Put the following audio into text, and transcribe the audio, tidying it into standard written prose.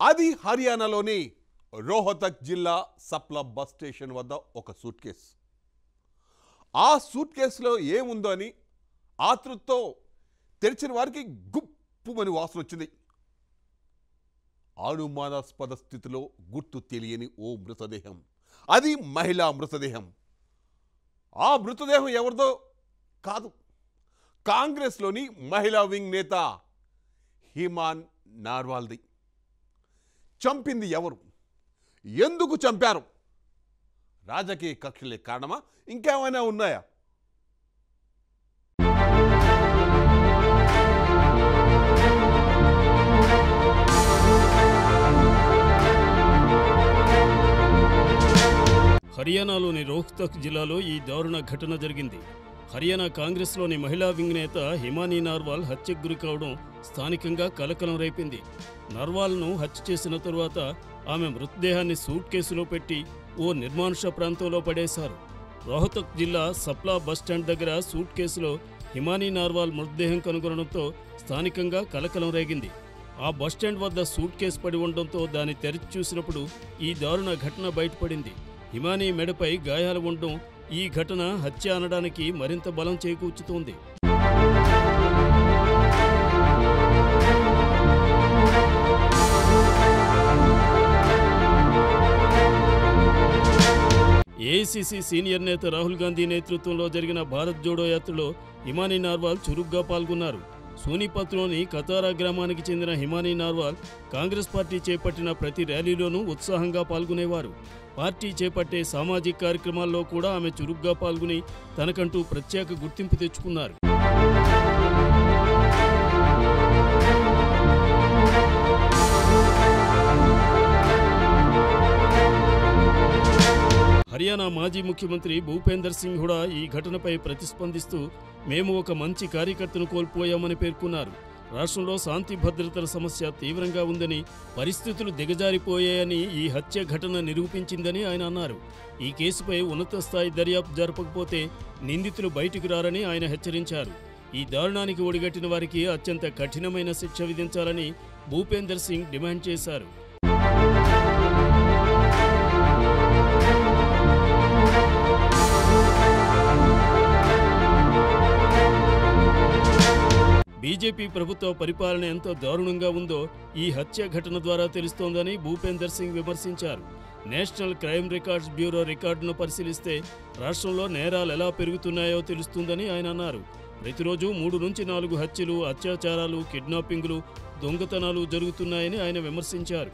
అది హర్యానాలోని రోహతక్ జిల్లా సప్లా బస్ స్టేషన్ వద్ద ఒక సూట్ కేసు. ఆ సూట్ కేసులో ఏముందో అని ఆతృతతో తెరిచిన వారికి గుప్పుమని వాసన వచ్చింది. అనుమానాస్పద స్థితిలో గుర్తు తెలియని ఓ మృతదేహం. అది మహిళా మృతదేహం. ఆ మృతదేహం ఎవరిదో కాదు, కాంగ్రెస్లోని మహిళా వింగ్ నేత హిమాన్ నార్వాల్ది. చంపింది ఎవరు, ఎందుకు చంపారు? రాజకీయ కక్షలే కారణమా, ఇంకేమైనా ఉన్నాయా? హర్యానాలోని రోహ్తక్ జిల్లాలో ఈ దారుణ ఘటన జరిగింది. హర్యానా కాంగ్రెస్లోని మహిళా వింగ్ నేత హిమానీ నార్వాల్ హత్యకు గురి కావడం స్థానికంగా కలకలం రేపింది. నార్వాల్ను హత్య చేసిన తరువాత ఆమె మృతదేహాన్ని సూట్ కేసులో పెట్టి ఓ నిర్మానుష ప్రాంతంలో పడేశారు. రోహతక్ జిల్లా సప్లా బస్టాండ్ దగ్గర సూట్ కేసులో హిమానీ నార్వాల్ మృతదేహం కనుగొనడంతో స్థానికంగా కలకలం రేగింది. ఆ బస్టాండ్ వద్ద సూట్ కేసు పడి ఉండడంతో దాన్ని తెరిచి చూసినప్పుడు ఈ దారుణ ఘటన బయటపడింది. హిమానీ మెడపై గాయాలు ఉండడం ఈ ఘటన హత్య అనడానికి మరింత బలం చేకూర్చుతోంది. ఏఐసీసీ సీనియర్ నేత రాహుల్ గాంధీ నేతృత్వంలో జరిగిన భారత్ జోడో యాత్రలో హిమానీ నార్వాల్ చురుగ్గా పాల్గొన్నారు. సోనిపత్లోని కతారా గ్రామానికి చెందిన హిమానీ నార్వాల్ కాంగ్రెస్ పార్టీ చేపట్టిన ప్రతి ర్యాలీలోనూ ఉత్సాహంగా పాల్గొనేవారు. పార్టీ చేపట్టే సామాజిక కార్యక్రమాల్లో కూడా ఆమె చురుగ్గా పాల్గొని తనకంటూ ప్రత్యేక గుర్తింపు తెచ్చుకున్నారు. హర్యానా మాజీ ముఖ్యమంత్రి భూపేందర్ సింగ్ హుడా ఈ ఘటనపై ప్రతిస్పందిస్తూ మేము ఒక మంచి కార్యకర్తను కోల్పోయామని పేర్కొన్నారు. రాష్ట్రంలో శాంతి భద్రతల సమస్య తీవ్రంగా ఉందని, పరిస్థితులు దిగజారిపోయాయని ఈ హత్య ఘటన నిరూపించిందని ఆయన అన్నారు. ఈ కేసుపై ఉన్నత స్థాయి దర్యాప్తు జరపకపోతే నిందితులు బయటకు రారని ఆయన హెచ్చరించారు. ఈ దారుణానికి ఒడిగట్టిన వారికి అత్యంత కఠినమైన శిక్ష విధించాలని భూపేందర్ సింగ్ డిమాండ్ చేశారు. బీజేపీ ప్రభుత్వ పరిపాలన ఎంత దారుణంగా ఉందో ఈ హత్య ఘటన ద్వారా తెలుస్తోందని భూపేందర్ సింగ్ విమర్శించారు. నేషనల్ క్రైమ్ రికార్డ్స్ బ్యూరో రికార్డును పరిశీలిస్తే రాష్ట్రంలో నేరాలు ఎలా పెరుగుతున్నాయో తెలుస్తుందని ఆయన అన్నారు. ప్రతిరోజు 3 నుంచి 4 హత్యలు, అత్యాచారాలు, కిడ్నాపింగ్లు, దొంగతనాలు జరుగుతున్నాయని ఆయన విమర్శించారు.